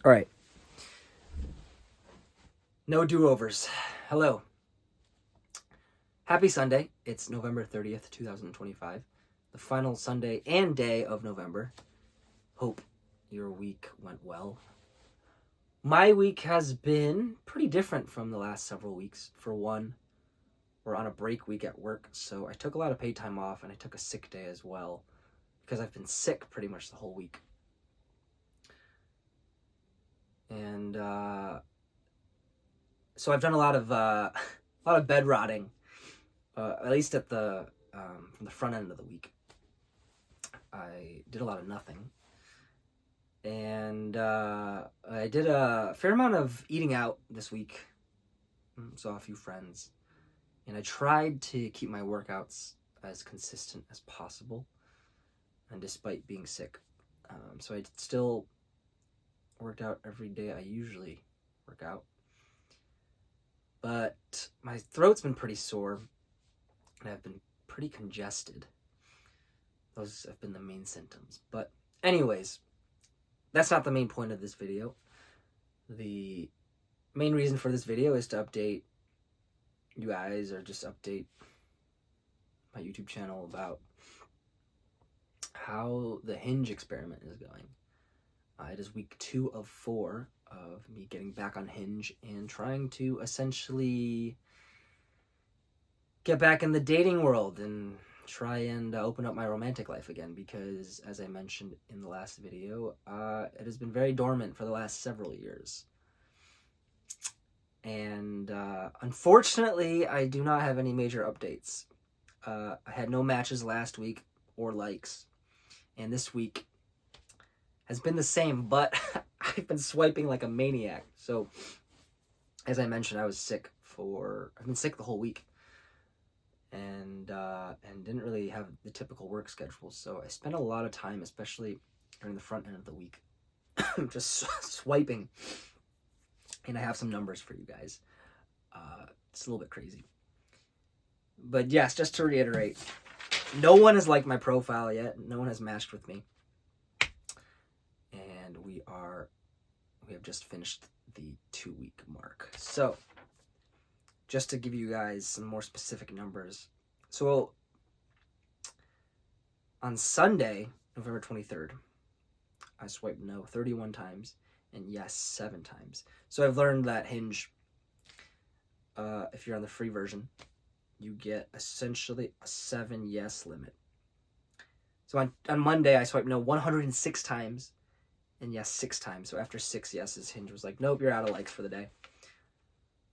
All right. No do-overs. Hello. Happy Sunday. It's November 30th, 2025. The final Sunday and day of November. Hope your week went well. My week has been pretty different from the last several weeks. For one, we're on a break week at work, so I took a lot of paid time off and I took a sick day as well because I've been sick pretty much the whole week. And so I've done a lot of bed rotting, at least at the from the front end of the week. I did a lot of nothing, and I did a fair amount of eating out this week. Saw a few friends, and I tried to keep my workouts as consistent as possible, and despite being sick, so I still worked out every day I usually work out. But my throat's been pretty sore, and I've been pretty congested. Those have been the main symptoms. But anyways, that's not the main point of this video. The main reason for this video is to update you guys, or just update my YouTube channel about how the Hinge experiment is going. It is week 2 of 4 of me getting back on Hinge and trying to essentially get back in the dating world and try and open up my romantic life again, because as I mentioned in the last video, it has been very dormant for the last several years. And unfortunately, I do not have any major updates. I had no matches last week or likes, and this week has been the same, but I've been swiping like a maniac. So, as I mentioned, I've been sick the whole week, and didn't really have the typical work schedule. So I spent a lot of time, especially during the front end of the week, just swiping. And I have some numbers for you guys. It's a little bit crazy. But yes, just to reiterate, no one has liked my profile yet. No one has matched with me. And we have just finished the 2-week mark. So, just to give you guys some more specific numbers. So, on Sunday, November 23rd, I swiped no 31 times and yes 7 times. So I've learned that Hinge, if you're on the free version, you get essentially a 7 yes limit. So on Monday, I swiped no 106 times and yes 6 times. So after 6 yeses, Hinge was like, nope, you're out of likes for the day.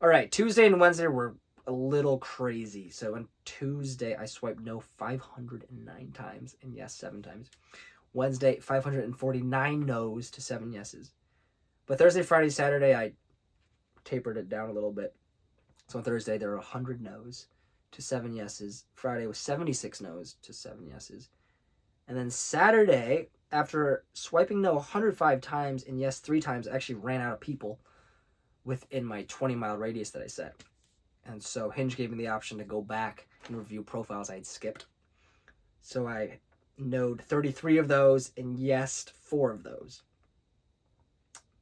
All right, Tuesday and Wednesday were a little crazy. So on Tuesday, I swiped no 509 times and yes 7 times. Wednesday, 549 no's to 7 yeses. But Thursday, Friday, Saturday, I tapered it down a little bit. So on Thursday, there were 100 no's to 7 yeses. Friday was 76 no's to 7 yeses. And then Saturday, after swiping no 105 times and yes 3 times, I actually ran out of people within my 20-mile radius that I set. And so Hinge gave me the option to go back and review profiles I had skipped. So I no'd 33 of those and yes'd 4 of those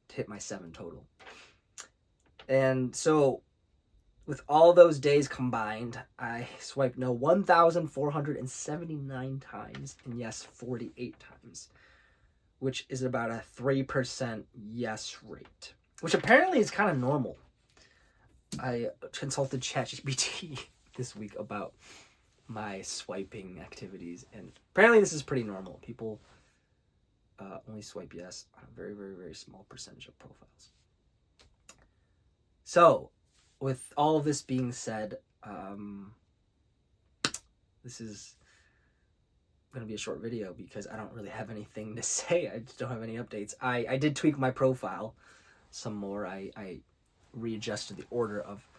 to hit my 7 total. And so with all those days combined, I swiped no 1,479 times and yes 48 times, which is about a 3% yes rate, which apparently is kind of normal. I consulted ChatGPT this week about my swiping activities, and apparently this is pretty normal. People only swipe yes on a very, very, very small percentage of profiles. So, with all of this being said, this is going to be a short video because I don't really have anything to say. I just don't have any updates. I did tweak my profile some more. I readjusted the order of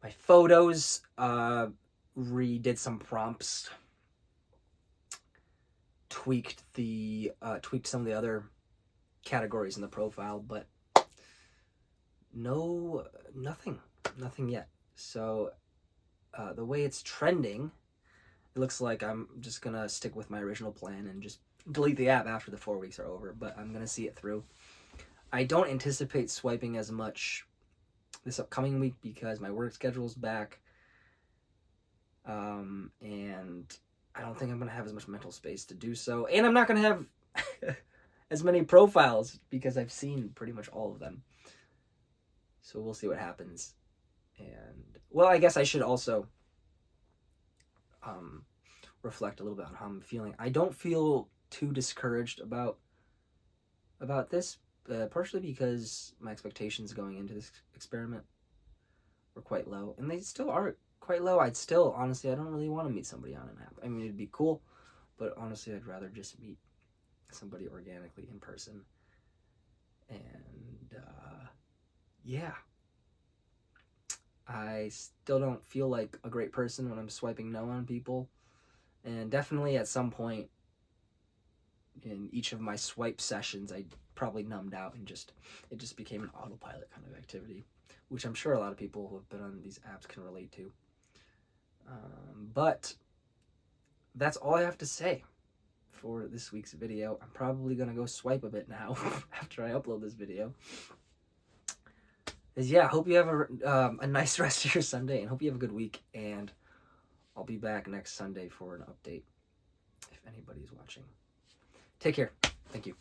my photos, redid some prompts, tweaked some of the other categories in the profile, but nothing yet. So the way it's trending, it looks like I'm just gonna stick with my original plan and just delete the app after the 4 weeks are over, but I'm gonna see it through. I don't anticipate swiping as much this upcoming week because my work schedule's back. And I don't think I'm going to have as much mental space to do so. And I'm not going to have as many profiles because I've seen pretty much all of them. So we'll see what happens. And, well, I guess I should also reflect a little bit on how I'm feeling. I don't feel too discouraged about this, partially because my expectations going into this experiment were quite low. And they still are quite low. I don't really want to meet somebody on an app. I mean, it'd be cool, but honestly, I'd rather just meet somebody organically in person. And yeah, I still don't feel like a great person when I'm swiping no on people, and definitely at some point in each of my swipe sessions, I probably numbed out and it just became an autopilot kind of activity, which I'm sure a lot of people who have been on these apps can relate to. But that's all I have to say for this week's video. I'm probably going to go swipe a bit now after I upload this video. Yeah, I hope you have a nice rest of your Sunday, and hope you have a good week, and I'll be back next Sunday for an update if anybody's watching. Take care. Thank you.